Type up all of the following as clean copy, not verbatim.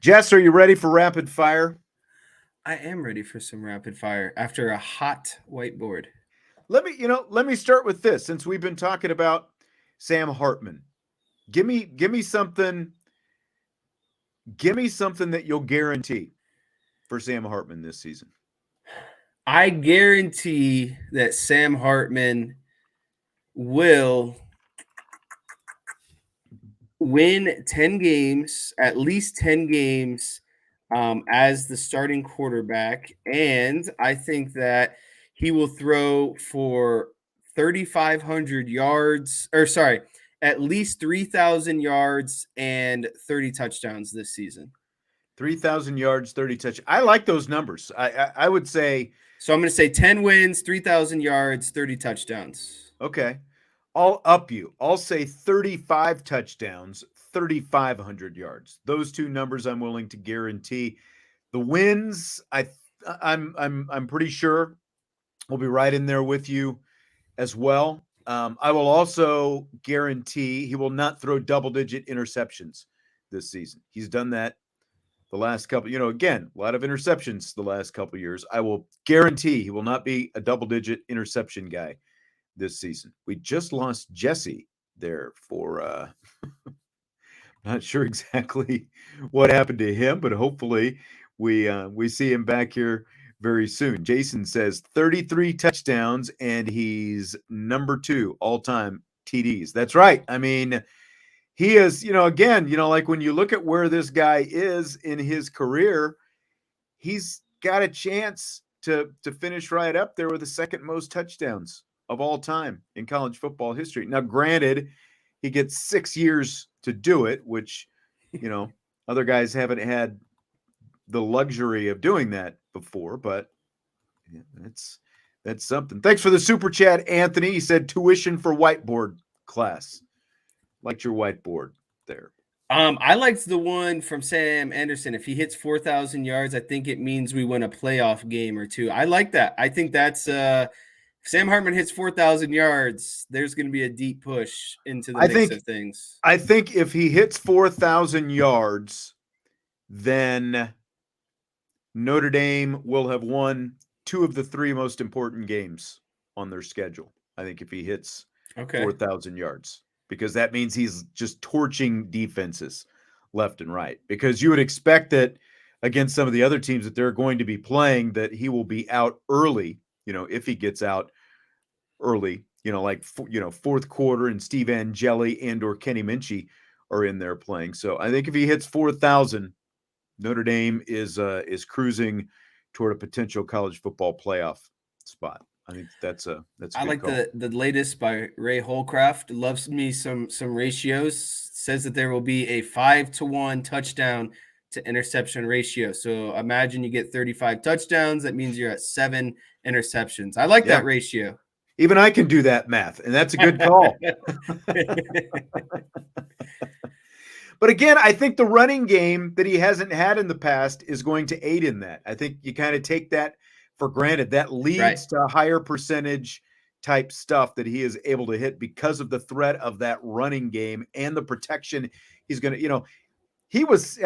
Jess, are you ready for rapid fire? I am ready for some rapid fire after a hot whiteboard. Let me start with this. Since we've been talking about Sam Hartman, give me something. Give me something that you'll guarantee for Sam Hartman this season. I guarantee that Sam Hartman will win 10 games, at least 10 games, as the starting quarterback. And I think that he will throw for 3,500 yards, or sorry, at least 3,000 yards and 30 touchdowns this season. 3,000 yards, 30 touch. I like those numbers. I would say, So I'm going to say 10 wins, 3,000 yards, 30 touchdowns. okay, I'll up you. I'll say 35 touchdowns, 3,500 yards. Those two numbers I'm willing to guarantee. The wins, I'm pretty sure we'll be right in there with you as well. I will also guarantee he will not throw double-digit interceptions this season. He's done that the last couple. Again, a lot of interceptions the last couple of years. I will guarantee he will not be a double-digit interception guy this season. We just lost Jesse there for not sure exactly what happened to him, but hopefully we see him back here very soon. Jason says 33 touchdowns and he's number 2 all-time TDs. That's right. I mean, he is, again, like when you look at where this guy is in his career, he's got a chance to finish right up there with the second most touchdowns of all time in college football history. Now, granted, he gets 6 years to do it, which, other guys haven't had the luxury of doing that before, but yeah, that's something. Thanks for the super chat, Anthony. He said tuition for whiteboard class. Liked your whiteboard there. I liked the one from Sam Anderson. If he hits 4,000 yards, I think it means we win a playoff game or two. I like that. I think that's if Sam Hartman hits 4,000 yards, there's going to be a deep push into the I mix think of things. I think if he hits 4,000 yards, then Notre Dame will have won 2 of the 3 most important games on their schedule. I think if he hits Okay. 4,000 yards, because that means he's just torching defenses left and right. Because you would expect that against some of the other teams that they're going to be playing, that he will be out early, if he gets out early, like, fourth quarter, and Steve Angeli and or Kenny Minchie are in there playing. So I think if he hits 4,000, Notre Dame is cruising toward a potential college football playoff spot. I think that's a I good like call. the latest by Ray Holcraft. Loves me some ratios. Says that there will be a 5-to-1 touchdown to interception ratio. So imagine you get 35 touchdowns. That means you're at 7 interceptions. I like Yeah, that ratio. even I can do that math, and that's a good call. But again, I think the running game that he hasn't had in the past is going to aid in that. I think you kind of take that for granted. That Right. leads to higher percentage type stuff that he is able to hit because of the threat of that running game and the protection he's going to, he was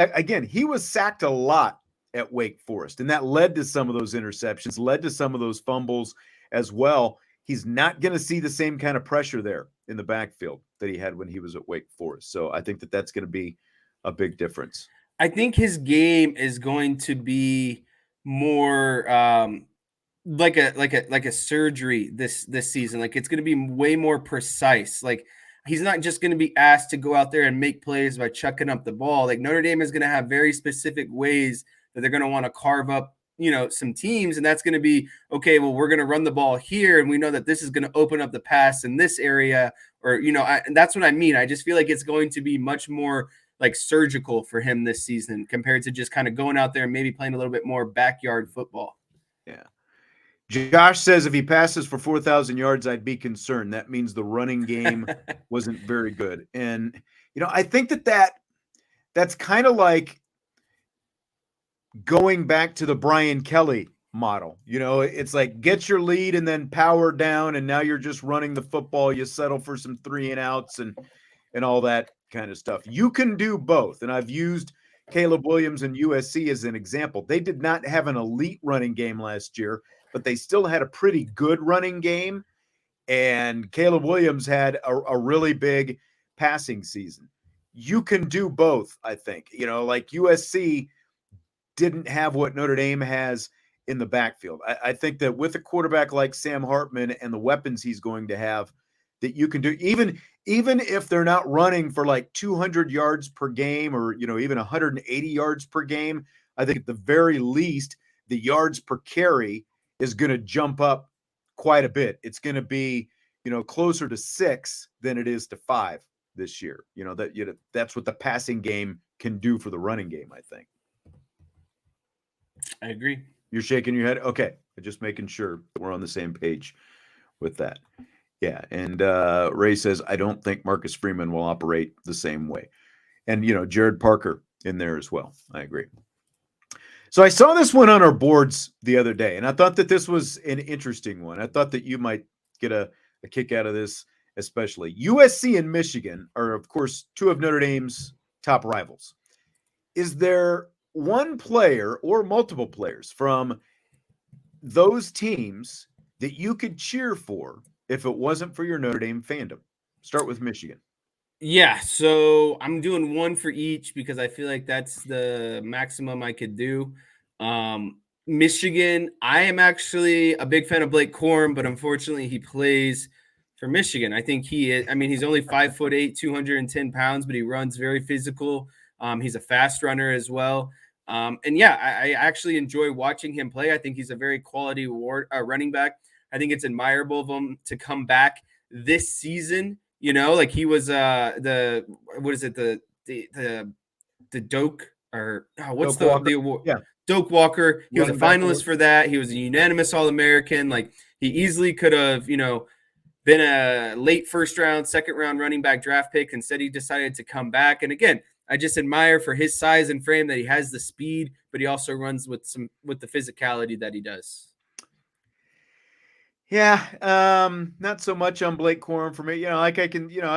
sacked a lot at Wake Forest, and that led to some of those interceptions, led to some of those fumbles as well. He's not going to see the same kind of pressure there in the backfield that he had when he was at Wake Forest. So I think that that's going to be a big difference. I think his game is going to be more like a surgery this season. Like it's going to be way more precise. Like he's not just going to be asked to go out there and make plays by chucking up the ball. Like Notre Dame is going to have very specific ways that they're going to want to carve up, some teams, and that's going to be okay. Well, we're going to run the ball here, and we know that this is going to open up the pass in this area, or and that's what I mean. I just feel like it's going to be much more like surgical for him this season compared to just kind of going out there and maybe playing a little bit more backyard football. Yeah. Josh says if he passes for 4,000 yards, I'd be concerned. That means the running game wasn't very good. And, I think that's kind of like going back to the Brian Kelly model. It's like get your lead and then power down, and now you're just running the football. You settle for some 3 and outs and all that kind of stuff. You can do both. And I've used Caleb Williams and USC as an example. They did not have an elite running game last year, but they still had a pretty good running game. And Caleb Williams had a really big passing season. You can do both, I think. Like USC didn't have what Notre Dame has in the backfield. I think that with a quarterback like Sam Hartman and the weapons he's going to have, that you can do, even if they're not running for like 200 yards per game or even 180 yards per game. I think at the very least the yards per carry is going to jump up quite a bit. It's going to be closer to 6 than it is to 5 this year. That's what the passing game can do for the running game, I think. I agree. You're shaking your head. Okay, just making sure we're on the same page with that. Yeah, and Ray says, I don't think Marcus Freeman will operate the same way. And, Jared Parker in there as well. I agree. So I saw this one on our boards the other day, and I thought that this was an interesting one. I thought that you might get a kick out of this, especially. USC and Michigan are, of course, two of Notre Dame's top rivals. Is there one player or multiple players from those teams that you could cheer for if it wasn't for your Notre Dame fandom? Start with Michigan. Yeah, so I'm doing one for each because I feel like that's the maximum I could do. Michigan, I am actually a big fan of Blake Corum, but unfortunately he plays for Michigan. I think he is, he's only 5'8", 210 pounds, but he runs very physical. He's a fast runner as well. And yeah, I actually enjoy watching him play. I think he's a very quality running back. I think it's admirable of him to come back this season. Like he was the Doak or what's the award? Yeah, Doak Walker. He was a finalist for that. He was a unanimous All-American. Like he easily could have, been a late first round, second round running back draft pick. Instead, he decided to come back. And again, I just admire for his size and frame that he has the speed, but he also runs with the physicality that he does. Yeah, not so much on Blake Corum for me. I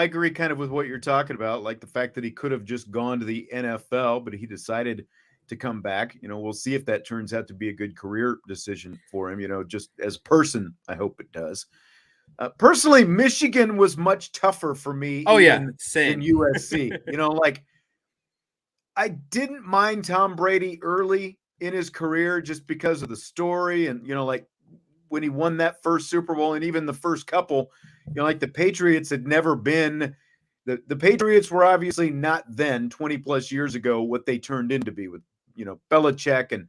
agree kind of with what you're talking about, like the fact that he could have just gone to the NFL, but he decided to come back. We'll see if that turns out to be a good career decision for him. Just as a person, I hope it does. Personally, Michigan was much tougher for me. Oh yeah, same. In USC. Like I didn't mind Tom Brady early in his career just because of the story and like when he won that first Super Bowl and even the first couple, like the Patriots had never been the Patriots were obviously not then 20 plus years ago what they turned into be with, Belichick and,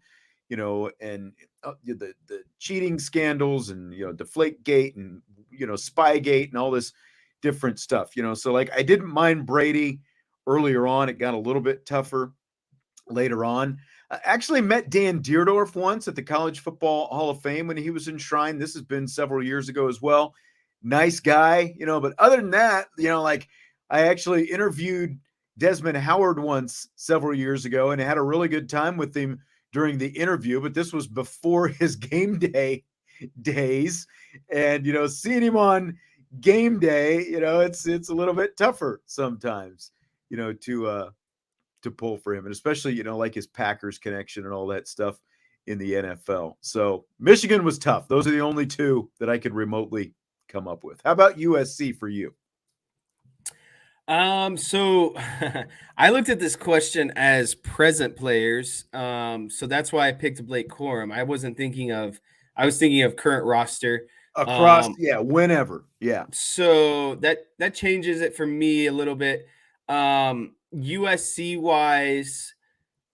the cheating scandals and, Deflategate and, Spygate and all this different stuff, so like I didn't mind Brady earlier on. It got a little bit tougher later on. I actually met Dan Dierdorf once at the College Football Hall of Fame when he was enshrined. This has been several years ago as well. Nice guy, but other than that, like I actually interviewed Desmond Howard once several years ago and had a really good time with him during the interview, but this was before his game day days. And, seeing him on game day, it's a little bit tougher sometimes, to pull for him, and especially like his Packers connection and all that stuff in the NFL. So Michigan was tough. Those are the only two that I could remotely come up with. How about USC for you? So I looked at this question as present players. So that's why I picked Blake Corum. I was thinking of current roster. Across, whenever. Yeah. So that changes it for me a little bit. USC wise,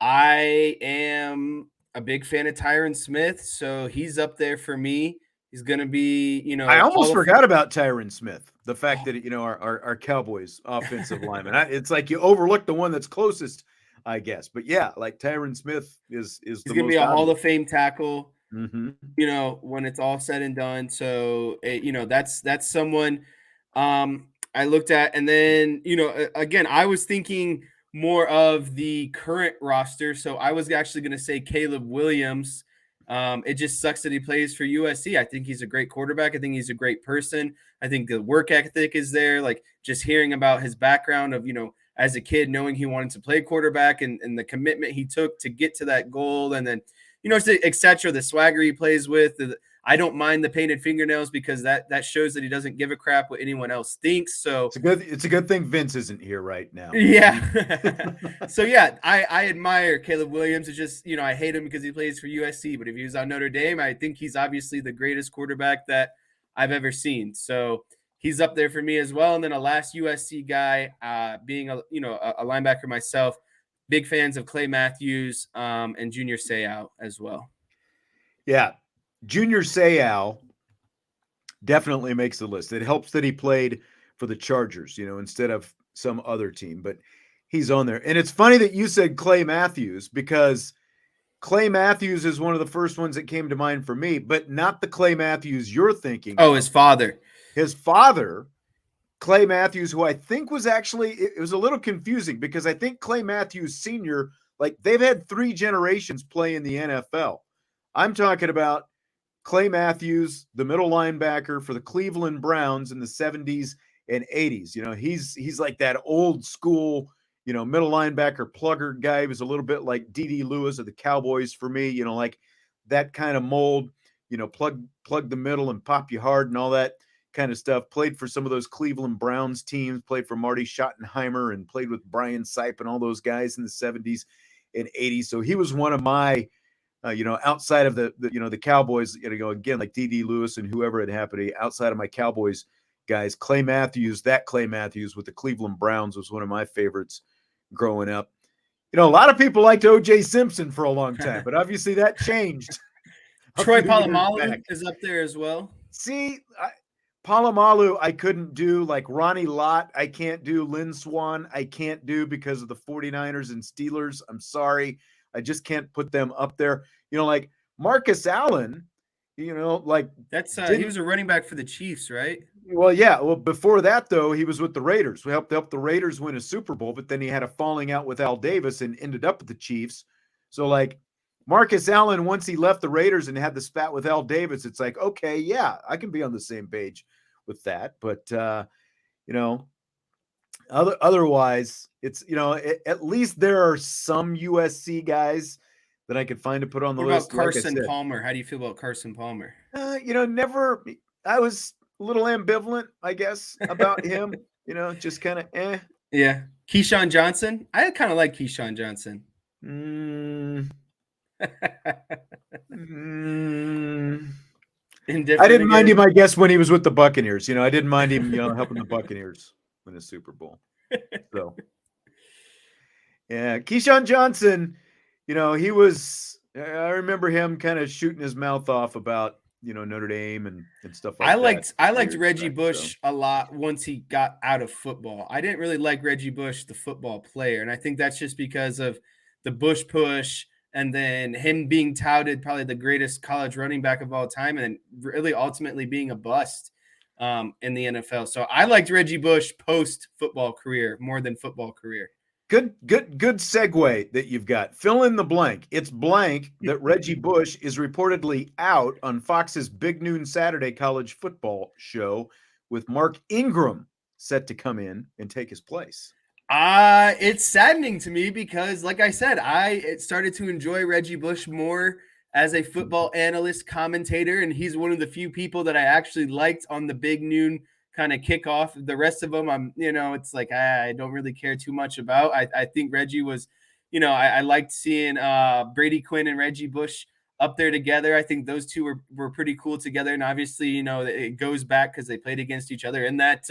I am a big fan of Tyron Smith, so he's up there for me. He's going to be, I almost forgot about Tyron Smith. The fact that, our Cowboys offensive lineman, it's like you overlook the one that's closest, I guess. But yeah, like Tyron Smith is he's going to be a Hall of Fame tackle, mm-hmm. When it's all said and done. So, that's someone I looked at. And then, again, I was thinking more of the current roster. So I was actually going to say Caleb Williams. It just sucks that he plays for USC. I think he's a great quarterback. I think he's a great person. I think the work ethic is there. Like just hearing about his background of, as a kid, knowing he wanted to play quarterback and the commitment he took to get to that goal. And then, et cetera, the swagger he plays with. I don't mind the painted fingernails because that shows that he doesn't give a crap what anyone else thinks. So it's a good thing Vince isn't here right now. Yeah. So yeah, I admire Caleb Williams. It's just, I hate him because he plays for USC, but if he was on Notre Dame, I think he's obviously the greatest quarterback that I've ever seen. So he's up there for me as well. And then a last USC guy, being a linebacker myself, big fans of Clay Matthews and Junior Seau as well. Yeah. Junior Seau definitely makes the list. It helps that he played for the Chargers, instead of some other team, but he's on there. And it's funny that you said Clay Matthews, because Clay Matthews is one of the first ones that came to mind for me, but not the Clay Matthews you're thinking. Oh, his father. His father, Clay Matthews, who I think was actually, it was a little confusing because I think Clay Matthews Sr., like they've had 3 generations play in the NFL. I'm talking about Clay Matthews, the middle linebacker for the Cleveland Browns in the 70s and 80s. He's like that old school, middle linebacker plugger guy. He was a little bit like D.D. Lewis of the Cowboys for me, like that kind of mold, plug the middle and pop you hard and all that kind of stuff. Played for some of those Cleveland Browns teams, played for Marty Schottenheimer and played with Brian Sipe and all those guys in the 70s and 80s. So he was one of my, outside of the Cowboys, again, like D.D. Lewis and whoever it happened to be, outside of my Cowboys guys, Clay Matthews with the Cleveland Browns was one of my favorites growing up. A lot of people liked O.J. Simpson for a long time, but obviously that changed. Troy Polamalu is up there as well. See, Polamalu I couldn't do, like Ronnie Lott I can't do, Lynn Swann I can't do because of the 49ers and Steelers. I'm sorry. I just can't put them up there. Like Marcus Allen, like that's he was a running back for the Chiefs, right? Well, yeah. Well, before that, though, he was with the Raiders. We helped the Raiders win a Super Bowl, but then he had a falling out with Al Davis and ended up with the Chiefs. So, like, Marcus Allen, once he left the Raiders and had the spat with Al Davis, it's like, okay, yeah, I can be on the same page with that. But, otherwise, it's, at least there are some USC guys that I could find to put on the list. What about Carson Palmer? How do you feel about Carson Palmer? Never. I was a little ambivalent, I guess, about him. Just kind of Yeah. Keyshawn Johnson? I kind of like Keyshawn Johnson. I didn't mind him, I guess, when he was with the Buccaneers. I didn't mind him, helping the Buccaneers win a Super Bowl. So, yeah, Keyshawn Johnson, he was, I remember him kind of shooting his mouth off about, Notre Dame and stuff like that. I liked Reggie Bush a lot once he got out of football. I didn't really like Reggie Bush, the football player. And I think that's just because of the Bush push and then him being touted probably the greatest college running back of all time and really ultimately being a bust in the NFL. So I liked Reggie Bush post-football career more than football career. Good segue that you've got. Fill in the blank. It's blank that Reggie Bush is reportedly out on Fox's Big Noon Saturday college football show with Mark Engram set to come in and take his place. It's saddening to me because, like I said, I started to enjoy Reggie Bush more as a football analyst, commentator, and he's one of the few people that I actually liked on the Big Noon kind of kickoff. The rest of them, it's like I don't really care too much about. I think Reggie was, I liked seeing Brady Quinn and Reggie Bush up there together. I think those two were pretty cool together. And obviously, it goes back because they played against each other in that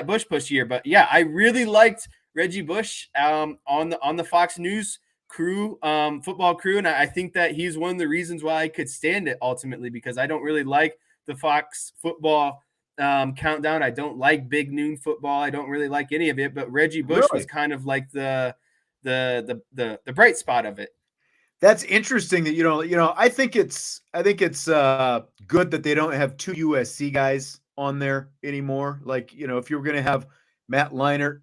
Bush push year. But yeah, I really liked Reggie Bush on the Fox News crew, football crew. And I think that he's one of the reasons why I could stand it ultimately, because I don't really like the Fox football countdown. I don't like Big Noon football. I don't really like any of it, but Reggie Bush was kind of like the bright spot of it. That's interesting that I think it's good that they don't have 2 USC guys on there anymore. Like, if you were going to have Matt Leinart,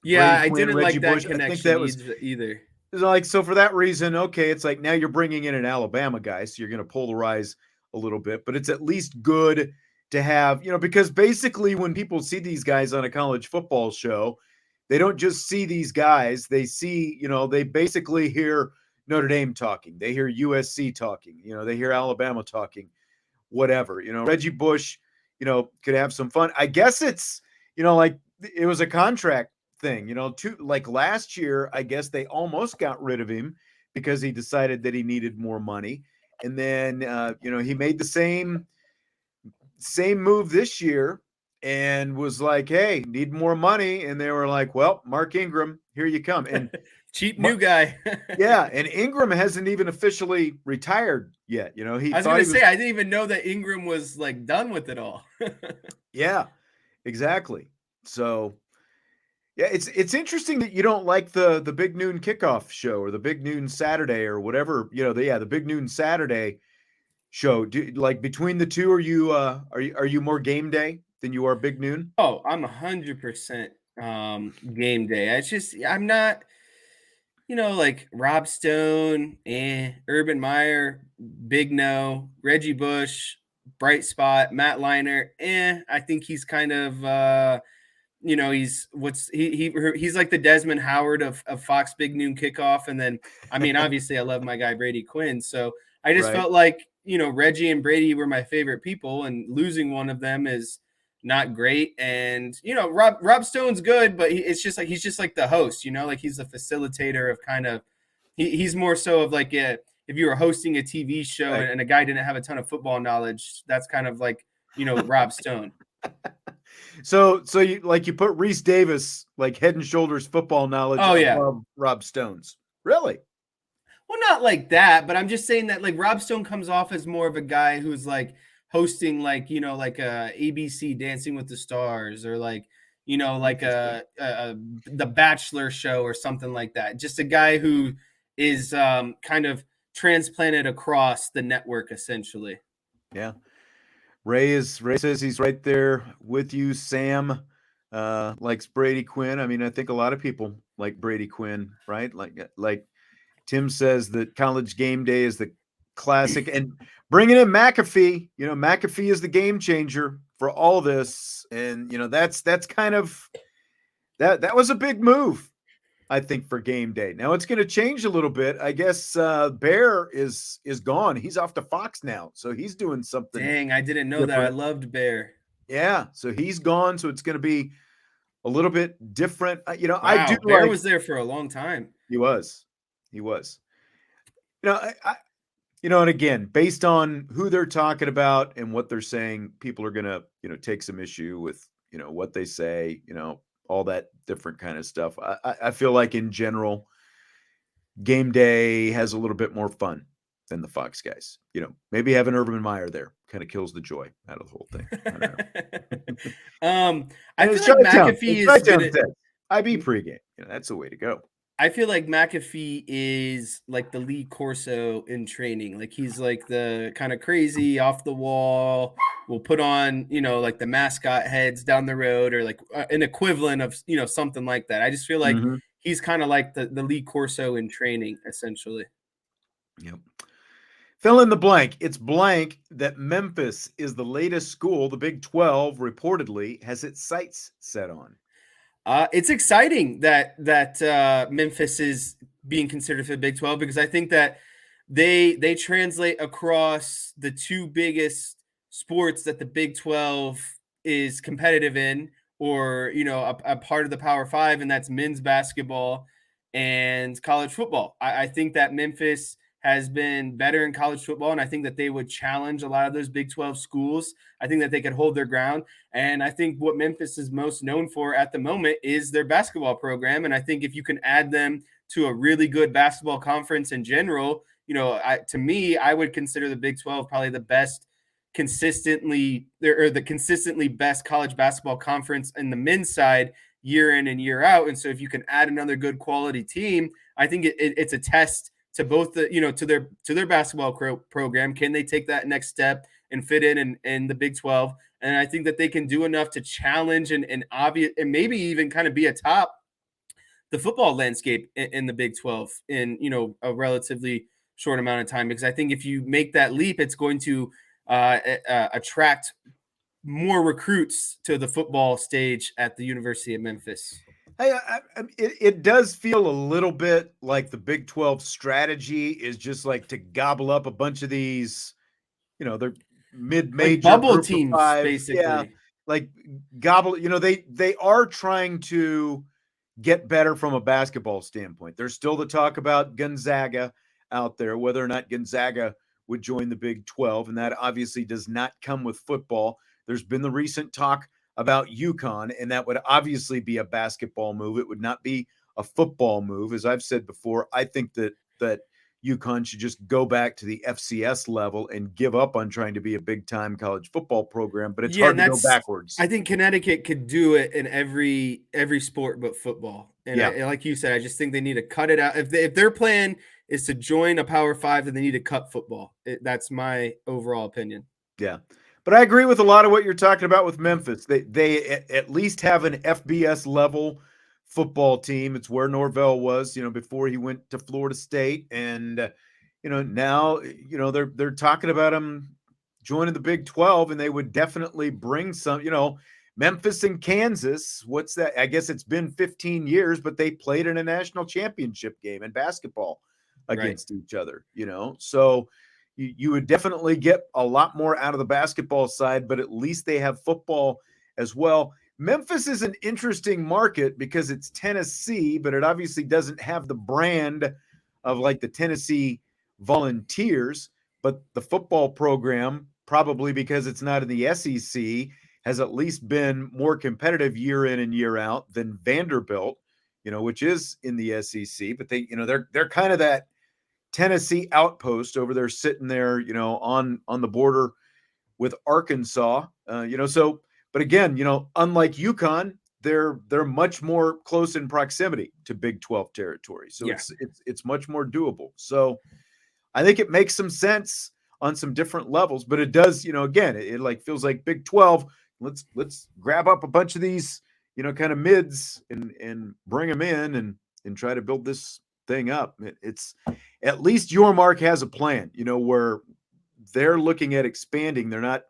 yeah, Brady Quinn, I didn't Reggie like that Bush, connection I think that was either. Like, so for that reason, okay, it's like now you're bringing in an Alabama guy, so you're going to polarize a little bit, but it's at least good to have, because basically when people see these guys on a college football show, They don't just see these guys. They see, they basically hear Notre Dame talking. They hear USC talking. They hear Alabama talking, whatever. Reggie Bush, could have some fun. I guess it's, like it was a contract thing, like last year, I guess they almost got rid of him because he decided that he needed more money. And then, he made the same move this year and was like, "Hey, need more money." And they were like, "Well, Mark Engram, here you come." And cheap new guy. yeah, and Engram hasn't even officially retired yet. He I was thought gonna he was. say I didn't even know that Engram was like done with it all. Yeah, exactly. So yeah, it's interesting that you don't like the Big Noon Kickoff show or the Big Noon Saturday or whatever. The Big Noon Saturday show. Like between the two, are you more game day than you are Big Noon? Oh, I'm 100% game day. It's just I'm not, like Rob Stone, Urban Meyer, Big No, Reggie Bush, Bright Spot, Matt Leinart. I think he's kind of he's like the Desmond Howard of Fox Big Noon Kickoff. And then I mean, obviously I love my guy Brady Quinn. So I just Right. felt like, Reggie and Brady were my favorite people, and losing one of them is not great. And Rob Stone's good, but it's just like he's just like the host, like he's the facilitator of kind of he's more so of like if you were hosting a TV show Right. and a guy didn't have a ton of football knowledge, that's kind of like Rob Stone. So you put Reese Davis like head and shoulders football knowledge Oh yeah. above Rob Stone's. Really? Well, not like that, but I'm just saying that like Rob Stone comes off as more of a guy who's like hosting like, like a ABC Dancing with the Stars or like, like the Bachelor show or something like that. Just a guy who is kind of transplanted across the network essentially. Yeah. Ray says he's right there with you. Sam likes Brady Quinn. I mean, I think a lot of people like Brady Quinn, right? Like Tim says that College Game Day is the classic, and bringing in McAfee. McAfee is the game changer for all this, and that's kind of that was a big move, I think, for Game Day. Now it's going to change a little bit. I guess Bear is gone. He's off to Fox now, so he's doing something. Dang, I didn't know that. I loved Bear. Yeah, so he's gone, so it's going to be a little bit different. Wow, I do Bear like. was there for a long time. He was. And again, based on who they're talking about and what they're saying, people are going to, take some issue with, what they say, all that different kind of stuff. I feel like in general, Game Day has a little bit more fun than the Fox guys. Maybe having Urban Meyer there kind of kills the joy out of the whole thing. I don't know. I feel like McAfee is gonna IB pregame. That's the way to go. I feel like McAfee is like the Lee Corso in training. Like he's like the kind of crazy off the wall. We'll put on, like the mascot heads down the road or like an equivalent of, something like that. I just feel like he's kind of like the Lee Corso in training, essentially. Yep. Fill in the blank. It's blank that Memphis is the latest school the Big 12 reportedly has its sights set on. It's exciting that Memphis is being considered for the Big 12 because I think that they translate across the two biggest sports that the Big 12 is competitive in, or a part of the Power Five, and that's men's basketball and college football. I think that Memphis has been better in college football, and I think that they would challenge a lot of those Big 12 schools. I think that they could hold their ground, and I think what Memphis is most known for at the moment is their basketball program, and I think if you can add them to a really good basketball conference in general, to me, I would consider the Big 12 probably the best consistently best college basketball conference in the men's side year in and year out. And so if you can add another good quality team, I think it's a test to both the, to their basketball program. Can they take that next step and fit in the Big 12? And I think that they can do enough to challenge and obvious and maybe even kind of be atop the football landscape in the Big 12 in, a relatively short amount of time. Because I think if you make that leap, it's going to attract more recruits to the football stage at the University of Memphis. It does feel a little bit like the Big 12 strategy is just like to gobble up a bunch of these, they're Like mid-major bubble group of teams, five. Yeah, basically. like gobble. They are trying to get better from a basketball standpoint. There's still the talk about Gonzaga out there, whether or not Gonzaga would join the Big 12, and that obviously does not come with football. There's been the recent talk about UConn, and that would obviously be a basketball move. It would not be a football move. As I've said before, I think that UConn should just go back to the FCS level and give up on trying to be a big-time college football program, but it's Yeah, hard and to go that's backwards. I think Connecticut could do it in every sport but football. And Yeah. like you said, I just think they need to cut it out. If their plan is to join a Power Five, then they need to cut football. That's my overall opinion. Yeah. But I agree with a lot of what you're talking about with Memphis. They at least have an FBS level football team. It's where Norvell was, before he went to Florida State, and now they're talking about him joining the Big 12, and they would definitely bring some. Memphis and Kansas. What's that? I guess it's been 15 years, but they played in a national championship game in basketball Right. against each other. So you would definitely get a lot more out of the basketball side, but at least they have football as well. Memphis is an interesting market because it's Tennessee, but it obviously doesn't have the brand of like the Tennessee Volunteers. But the football program, probably because it's not in the SEC, has at least been more competitive year in and year out than Vanderbilt, which is in the SEC. But they're kind of that Tennessee outpost over there, sitting there, on the border with Arkansas. But again, unlike UConn, they're much more close in proximity to Big 12 territory, so Yeah. it's much more doable. So I think it makes some sense on some different levels, but it does, again, it like feels like Big 12. Let's grab up a bunch of these, kind of mids and bring them in and try to build this thing up. It's at least your Mark has a plan, where they're looking at expanding. They're not,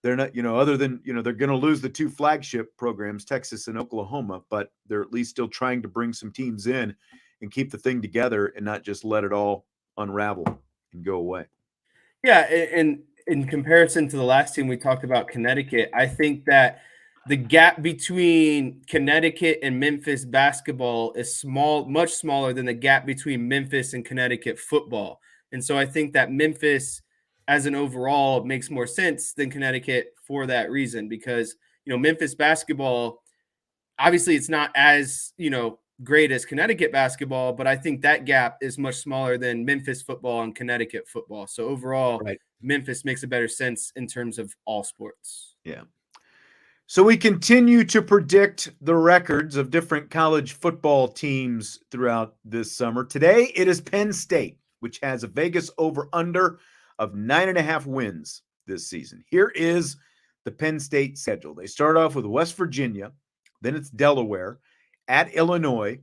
other than, they're going to lose the two flagship programs, Texas and Oklahoma, but they're at least still trying to bring some teams in and keep the thing together and not just let it all unravel and go away. Yeah, and in comparison to the last team we talked about, Connecticut, I think that the gap between Connecticut and Memphis basketball is small, much smaller than the gap between Memphis and Connecticut football. And so I think that Memphis, as an overall, makes more sense than Connecticut for that reason, because Memphis basketball, obviously it's not as great as Connecticut basketball, but I think that gap is much smaller than Memphis football and Connecticut football. So overall, Right. Memphis makes a better sense in terms of all sports. Yeah. So we continue to predict the records of different college football teams throughout this summer. Today, it is Penn State, which has a Vegas over-under of 9.5 wins this season. Here is the Penn State schedule. They start off with West Virginia, then it's Delaware, at Illinois,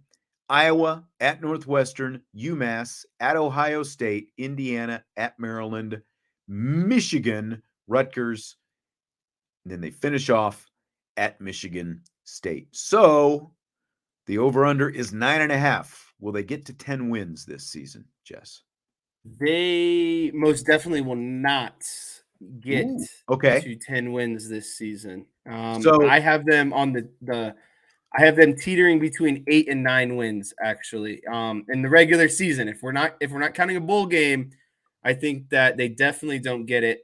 Iowa, at Northwestern, UMass, at Ohio State, Indiana, at Maryland, Michigan, Rutgers, and then they finish off at Michigan State. So the over-under is 9.5. Will they get to 10 wins this season, Jess? They most definitely will not get Okay. to 10 wins this season. So I have them on I have them teetering between 8 and 9 wins, actually. In the regular season, if we're not counting a bowl game, I think that they definitely don't get it.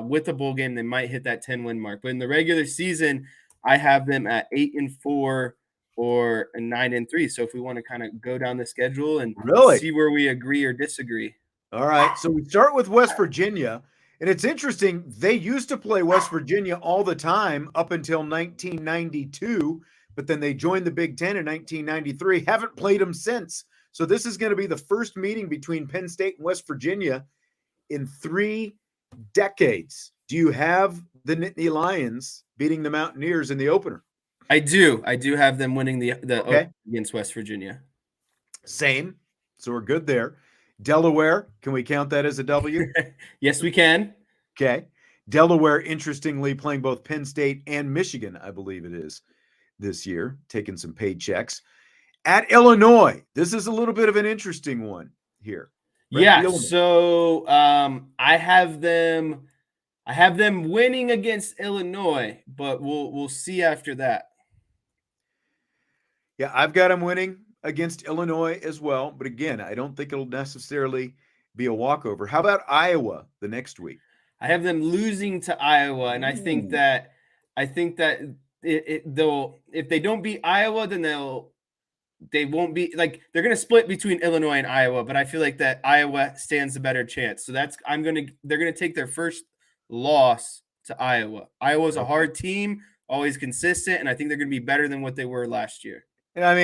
With a bowl game, they might hit that 10-win mark. But in the regular season, I have them at 8-4 or 9-3. So if we want to kind of go down the schedule and really? see where we agree or disagree. All right. So we start with West Virginia. And it's interesting. They used to play West Virginia all the time up until 1992, but then they joined the Big Ten in 1993. Haven't played them since. So this is going to be the first meeting between Penn State and West Virginia in 3 decades. Do you have the Nittany Lions beating the Mountaineers in the opener? I do. I do have them winning the Okay. against West Virginia. Same. So we're good there. Delaware, can we count that as a W? Yes, we can. Okay. Delaware, interestingly, playing both Penn State and Michigan, I believe it is, this year, taking some paychecks. At Illinois, this is a little bit of an interesting one here. Yeah, so I have them winning against Illinois, but we'll see after that. Yeah, I've got them winning against Illinois as well, but again, I don't think it'll necessarily be a walkover. How about Iowa the next week? I have them losing to Iowa, and I think that they'll, if they don't beat Iowa, then they won't be, like, they're going to split between Illinois and Iowa, but I feel like that Iowa stands a better chance. So they're going to take their first loss to Iowa. Iowa's a hard team, always consistent, and I think they're going to be better than what they were last year. And I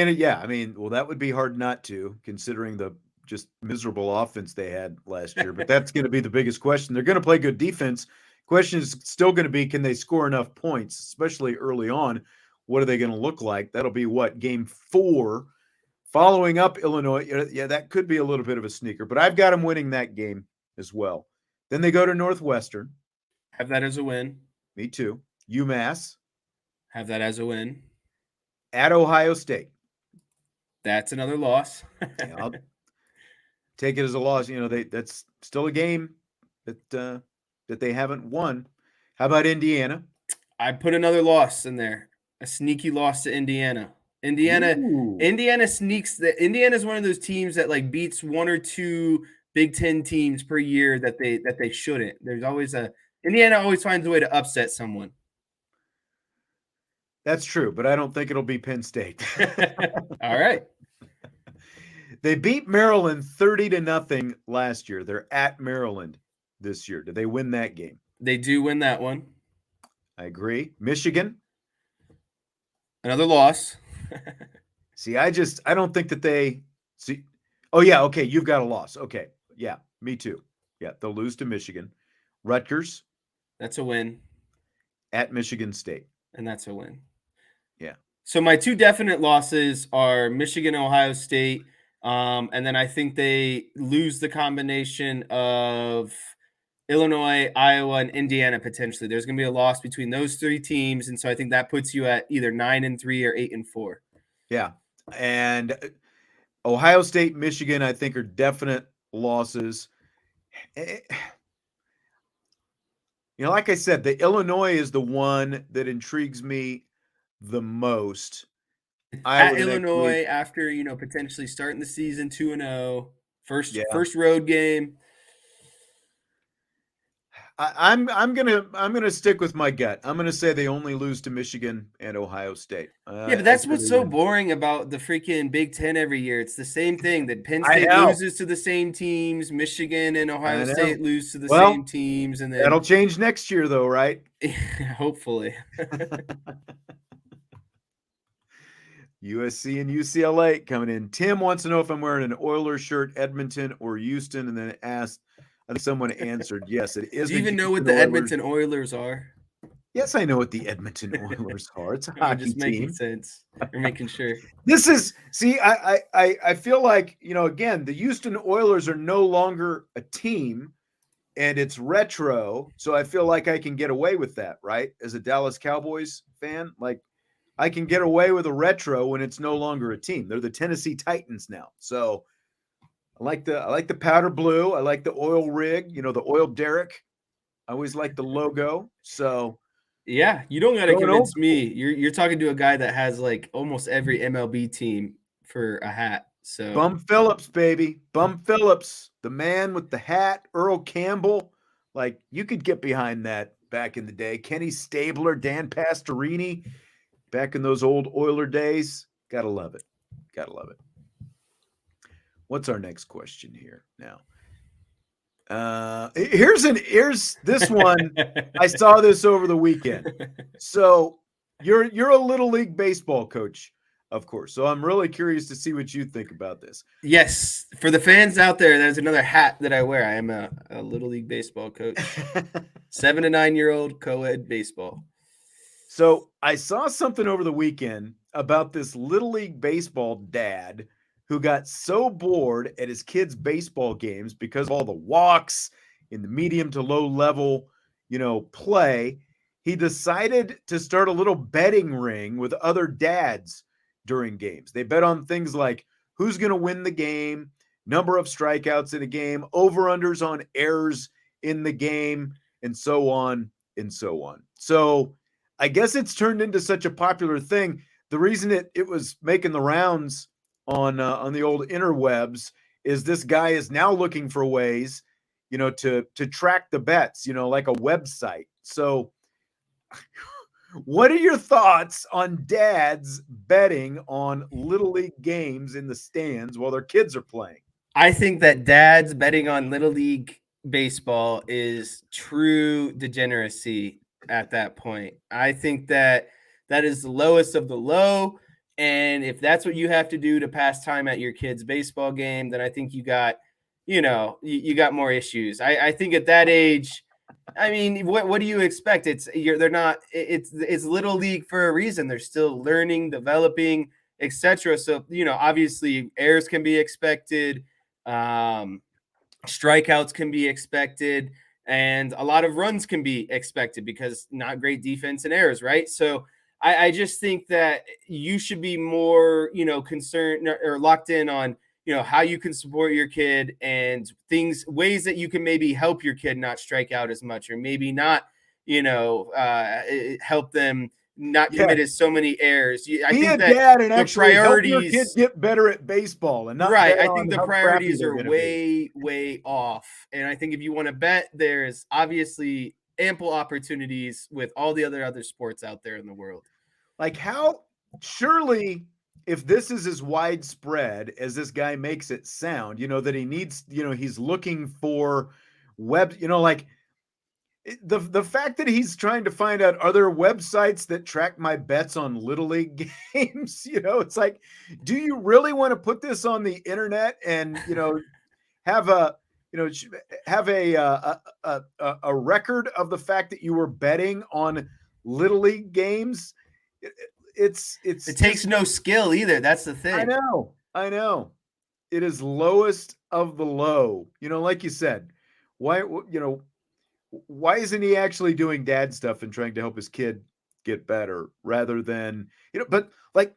mean, well, that would be hard not to, considering the just miserable offense they had last year. But that's going to be the biggest question. They're going to play good defense. Question is still going to be, can they score enough points, especially early on? What are they going to look like? That'll be what, game 4, following up Illinois. Yeah, that could be a little bit of a sneaker, but I've got them winning that game as well. Then they go to Northwestern. Have that as a win. Me too. UMass. Have that as a win. At Ohio State. That's another loss. Yeah, I'll take it as a loss. That's still a game that they haven't won. How about Indiana? I put another loss in there. A sneaky loss to Indiana. Indiana sneaks. Indiana's one of those teams that like beats 1 or 2 Big Ten teams per year that they shouldn't. There's always Indiana always finds a way to upset someone. That's true, but I don't think it'll be Penn State. All right. They beat Maryland 30-0 last year. They're at Maryland this year. Do they win that game? They do win that one. I agree. Michigan. Another loss. See, I don't think that they see. Oh, yeah. Okay. You've got a loss. Okay. Yeah. Me too. Yeah. They'll lose to Michigan. Rutgers. That's a win. At Michigan State. And that's a win. Yeah. So my 2 definite losses are Michigan, Ohio State. And then I think they lose the combination of Illinois, Iowa, and Indiana potentially. There's going to be a loss between those 3 teams, and so I think that puts you at either 9-3 or 8-4. Yeah, and Ohio State, Michigan, I think are definite losses. Like I said, the Illinois is the one that intrigues me the most. At Illinois, after potentially starting the season 2-0, first road game. I'm gonna stick with my gut. I'm gonna say they only lose to Michigan and Ohio State. Yeah, but that's what's so boring about the freaking Big Ten every year. It's the same thing. That Penn State loses to the same teams, Michigan and Ohio State lose to the same teams, and then that'll change next year, though, right? Hopefully. USC and UCLA coming in. Tim wants to know if I'm wearing an Oilers shirt, Edmonton or Houston, and then asked. I think someone answered, yes, it is. Do you even know what the Edmonton Oilers are? Yes, I know what the Edmonton Oilers are. It's a hockey just making team. Sense. You're making sure. This is, see, I feel like, again, the Houston Oilers are no longer a team and it's retro. So I feel like I can get away with that, right? As a Dallas Cowboys fan, like I can get away with a retro when it's no longer a team. They're the Tennessee Titans now. So I like the powder blue. I like the oil rig, the oil derrick. I always like the logo. So yeah, you don't got to convince me. You're talking to a guy that has like almost every MLB team for a hat. So Bum Phillips, baby. Bum Phillips, the man with the hat, Earl Campbell. Like you could get behind that back in the day. Kenny Stabler, Dan Pastorini, back in those old Oiler days. Gotta love it. Gotta love it. What's our next question here now? Here's this one. I saw this over the weekend. So you're a little league baseball coach, of course. So I'm really curious to see what you think about this. Yes, for the fans out there, there's another hat that I wear. I am a little league baseball coach. 7 to 9-year-old co-ed baseball. So I saw something over the weekend about this little league baseball dad who got so bored at his kids' baseball games because of all the walks in the medium to low level, play. he decided to start a little betting ring with other dads during games. They bet on things like who's going to win the game, number of strikeouts in a game, over-unders on errors in the game, and so on and so on. So I guess it's turned into such a popular thing. The reason it was making the rounds on the old interwebs is this guy is now looking for ways, to track the bets, like a website. So what are your thoughts on dads betting on Little League games in the stands while their kids are playing? I think that dads betting on Little League baseball is true degeneracy at that point. I think that is the lowest of the low. And if that's what you have to do to pass time at your kid's baseball game, then I think you got, you got more issues. I think at that age, I mean, what do you expect? It's Little League for a reason. They're still learning, developing, etc. So, obviously errors can be expected. Strikeouts can be expected, and a lot of runs can be expected because not great defense and errors, right? So I just think that you should be more, concerned or locked in on, how you can support your kid and ways that you can maybe help your kid not strike out as much, or maybe not, help them not commit as so many errors. I think that dad and the actually priorities help your kid get better at baseball, and not right. bet I think on the how priorities crappy are they're way, way off. And I think if you want to bet, there's obviously ample opportunities with all the other sports out there in the world. Like, how surely, if this is as widespread as this guy makes it sound, that he needs, he's looking for like the fact that he's trying to find out other websites that track my bets on Little League games, it's like, do you really want to put this on the internet and, have a, have a record of the fact that you were betting on Little League games? It takes no skill either. That's the thing. I know. It is lowest of the low. Like you said, why isn't he actually doing dad stuff and trying to help his kid get better rather than, but like,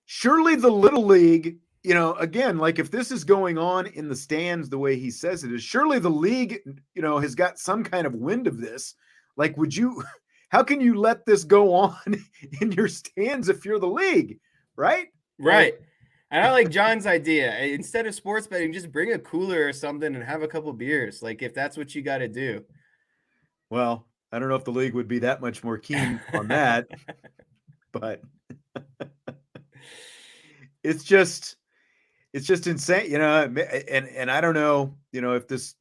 surely the Little League, again, like if this is going on in the stands the way he says it is, surely the league, has got some kind of wind of this. Like, how can you let this go on in your stands if you're the league, right? Right. And I like John's idea. Instead of sports betting, just bring a cooler or something and have a couple beers. Like, if that's what you got to do. Well, I don't know if the league would be that much more keen on that, but it's just insane, and I don't know, if this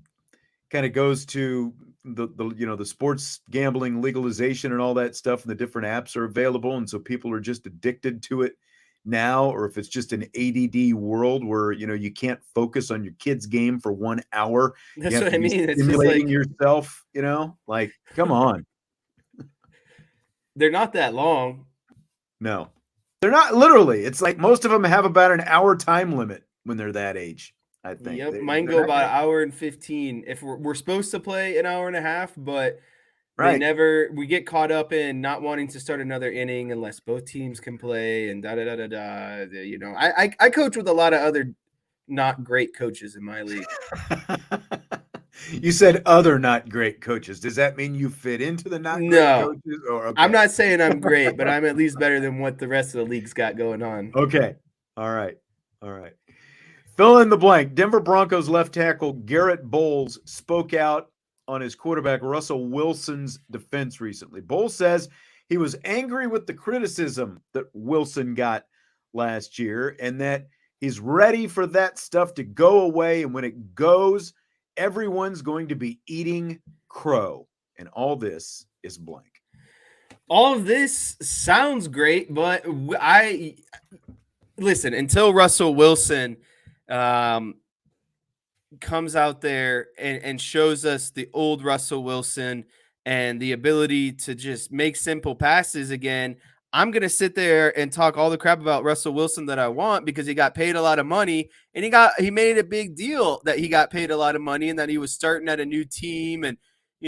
kind of goes to the sports gambling legalization and all that stuff, and the different apps are available, and so people are just addicted to it now, or if it's just an ADD world where you can't focus on your kid's game for 1 hour. That's what I mean. It's stimulating yourself, like, come on. They're not that long. No, they're not. Literally, it's like most of them have about an hour time limit when they're that age, I think. Yep, mine go about an hour and 15. If we're supposed to play an hour and a half, but right. We get caught up in not wanting to start another inning unless both teams can play, and I coach with a lot of other not great coaches in my league. You said other not great coaches. Does that mean you fit into the not great coaches? Or, okay. I'm not saying I'm great, but I'm at least better than what the rest of the league's got going on. Okay. All right. Fill in the blank. Denver Broncos left tackle Garrett Bolles spoke out on his quarterback Russell Wilson's defense recently. Bolles says he was angry with the criticism that Wilson got last year, and that he's ready for that stuff to go away. And when it goes, everyone's going to be eating crow. And all this is blank. All of this sounds great, but listen, until Russell Wilson comes out there and shows us the old Russell Wilson and the ability to just make simple passes again, I'm going to sit there and talk all the crap about Russell Wilson that I want because he got paid a lot of money, and he made a big deal that he got paid a lot of money and that he was starting at a new team, and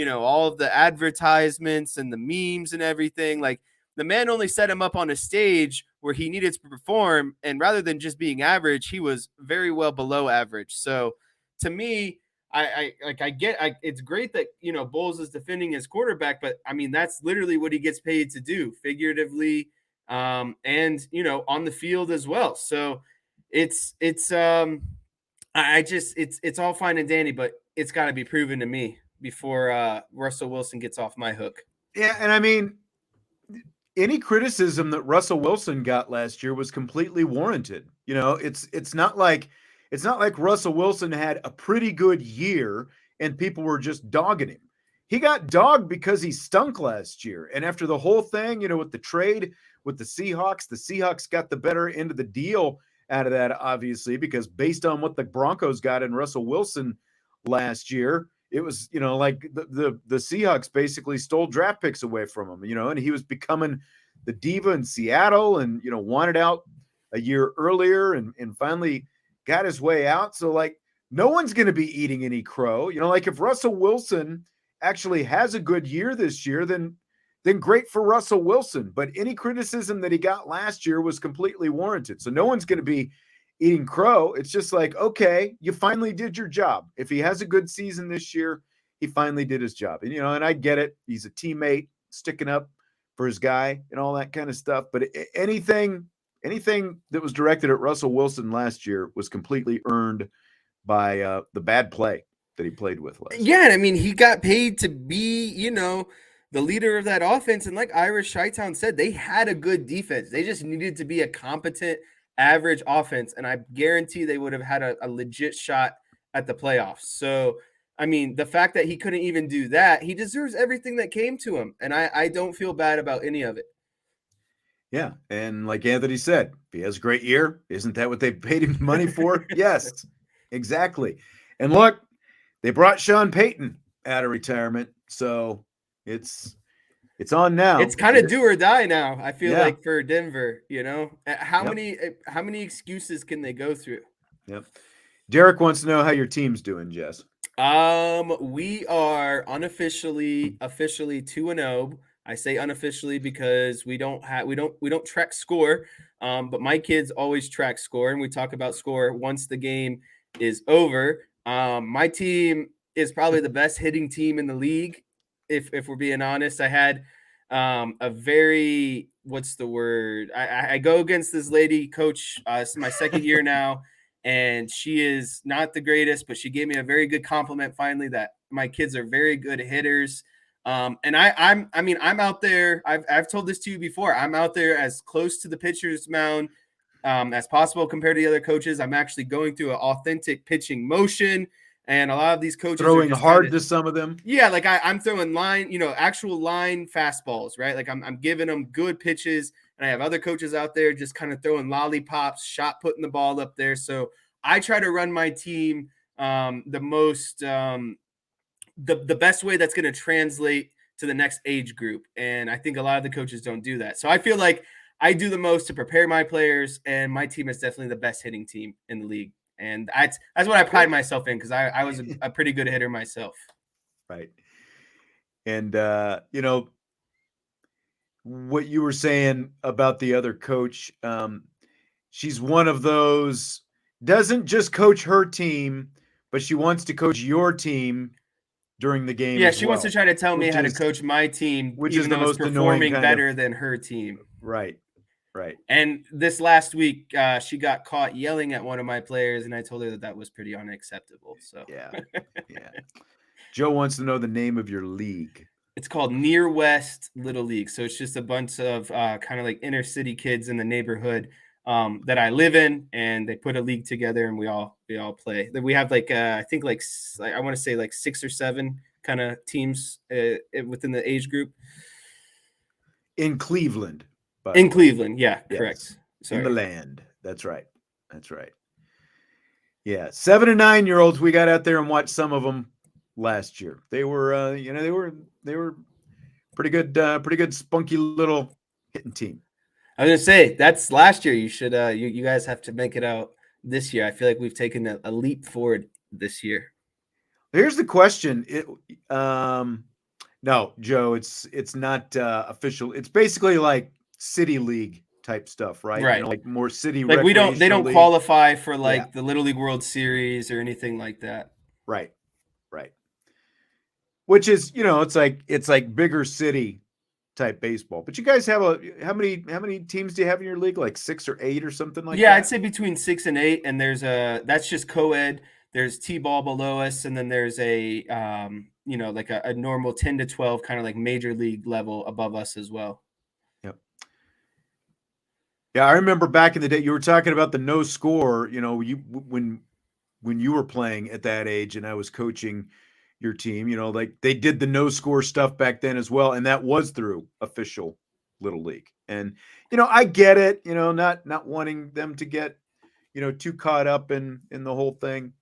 all of the advertisements and the memes and everything. Like, the man only set him up on a stage where he needed to perform, and rather than just being average, he was very well below average. So to me, it's great that Bolles is defending his quarterback, but I mean, that's literally what he gets paid to do, figuratively, and on the field as well. So it's all fine and dandy, but it's got to be proven to me before Russell Wilson gets off my hook. Yeah, and I mean, any criticism that Russell Wilson got last year was completely warranted. It's not like Russell Wilson had a pretty good year and people were just dogging him. He got dogged because he stunk last year. And after the whole thing, with the trade with the Seahawks got the better end of the deal out of that, obviously, because based on what the Broncos got in Russell Wilson last year, it was, like the Seahawks basically stole draft picks away from him, and he was becoming the diva in Seattle and, wanted out a year earlier and finally got his way out. So, like, no one's going to be eating any crow. Like, if Russell Wilson actually has a good year this year, then great for Russell Wilson. But any criticism that he got last year was completely warranted. So no one's going to be eating crow. It's just like, okay, you finally did your job. If he has a good season this year, he finally did his job. And, and I get it. He's a teammate sticking up for his guy and all that kind of stuff. But anything that was directed at Russell Wilson last year was completely earned by the bad play that he played with last year. Yeah, and I mean, he got paid to be, the leader of that offense. And like Irish Chi-Town said, they had a good defense. They just needed to be a competent, average offense. And I guarantee they would have had a legit shot at the playoffs. So, I mean, the fact that he couldn't even do that, he deserves everything that came to him. And I don't feel bad about any of it. Yeah. And like Anthony said, if he has a great year, isn't that what they paid him money for? Yes, exactly. And look, they brought Sean Payton out of retirement. So it's on now. It's kind of do or die now, I feel like, for Denver. How many excuses can they go through? Yep. Derek wants to know how your team's doing, Jess. We are officially 2-0. I say unofficially because we don't track score. But my kids always track score, and we talk about score once the game is over. My team is probably the best hitting team in the league. If we're being honest, I had a very, what's the word? I go against this lady coach. It's my second year now, and she is not the greatest, but she gave me a very good compliment finally that my kids are very good hitters. And I'm out there. I've told this to you before. I'm out there as close to the pitcher's mound as possible compared to the other coaches. I'm actually going through an authentic pitching motion. And a lot of these coaches throwing hard to some of them. Yeah, like I'm throwing line, actual line fastballs, right? Like I'm giving them good pitches, and I have other coaches out there just kind of throwing lollipops, shot putting the ball up there. So I try to run my team the best way that's going to translate to the next age group. And I think a lot of the coaches don't do that. So I feel like I do the most to prepare my players, and my team is definitely the best hitting team in the league. And that's what I pride myself in, because I was a pretty good hitter myself. Right. And, what you were saying about the other coach, she's one of those, doesn't just coach her team, but she wants to coach your team during the game. Yeah, she wants to try to tell me how to coach my team, which even is the though it's most performing better than her team. Right. And this last week, she got caught yelling at one of my players, and I told her that was pretty unacceptable. So yeah. Joe wants to know the name of your league. It's called Near West Little League. So it's just a bunch of kind of like inner city kids in the neighborhood that I live in, and they put a league together, and we all play. We have I think I want to say 6 or 7 kind of teams within the age group. In Cleveland. Cleveland, yeah, yes. Correct. Sorry. In the land. That's right. Yeah, 7 and 9-year-olds. We got out there and watched some of them last year. They were, they were pretty good, spunky little hitting team. I was gonna say that's last year. You should, you guys have to make it out this year. I feel like we've taken a leap forward this year. Here's the question. No, Joe, it's not official. It's basically like city league type stuff, right? Right. Like more city Like they recreational don't league. qualify for Yeah. like the Little League World Series or anything like that. Right. Right. Which is, it's like bigger city type baseball. But you guys have how many teams do you have in your league? Like 6 or 8 or something like Yeah, that? I'd say between 6 and 8, and that's just co-ed. There's T-ball below us, and then there's a like a normal 10 to 12 kind of like major league level above us as well. Yep. Yeah, I remember back in the day you were talking about the no score, when you were playing at that age and I was coaching your team, like they did the no score stuff back then as well, and that was through official little league. And I get it, not wanting them to get too caught up in the whole thing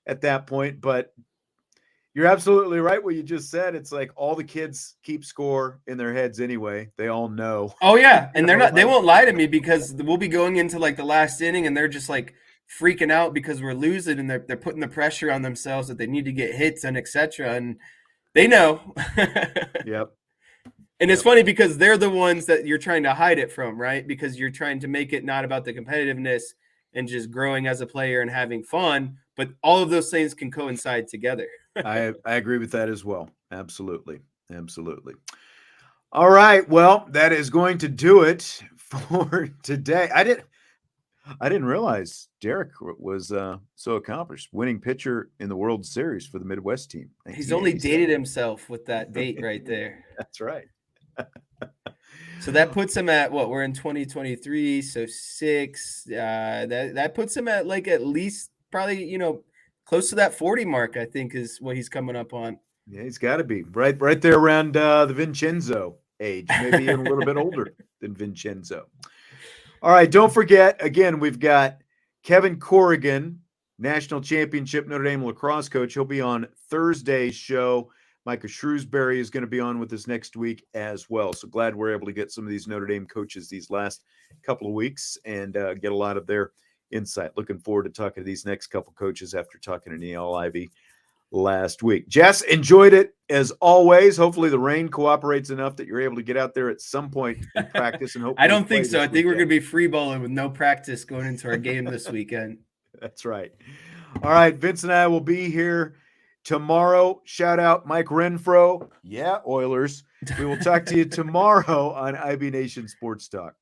at that point, but you're absolutely right what you just said. It's like all the kids keep score in their heads anyway. They all know. Oh yeah, and they Like, won't lie to me because we'll be going into like the last inning and they're just like freaking out because we're losing and they're putting the pressure on themselves that they need to get hits and etc. And they know. yep. And it's Yep. funny because they're the ones that you're trying to hide it from, right? Because you're trying to make it not about the competitiveness and just growing as a player and having fun, but all of those things can coincide together. I agree with that as well. Absolutely. Absolutely. All right. Well, that is going to do it for today. I didn't realize Derek was so accomplished, winning pitcher in the World Series for the Midwest team. He's only 1987. dated himself with that date right there. That's right. So that puts him at what? We're in 2023, so 6. That puts him at like at least probably close to that 40 mark. I think is what he's coming up on. Yeah, he's got to be right there around the Vincenzo age, maybe even a little bit older than Vincenzo. All right, don't forget, again, we've got Kevin Corrigan, national championship Notre Dame lacrosse coach. He'll be on Thursday's show. Micah Shrewsbury is going to be on with us next week as well. So glad we're able to get some of these Notre Dame coaches these last couple of weeks and get a lot of their insight. Looking forward to talking to these next couple coaches after talking to Neil Ivy last week. Jess, enjoyed it as always. Hopefully the rain cooperates enough that you're able to get out there at some point and practice and hopefully I don't think play so. I this think we're weekend. going to be free balling with no practice going into our game this weekend. That's right. All right, Vince and I will be here tomorrow. Shout out Mike Renfro. Yeah, Oilers. We will talk to you tomorrow on IB Nation Sports Talk.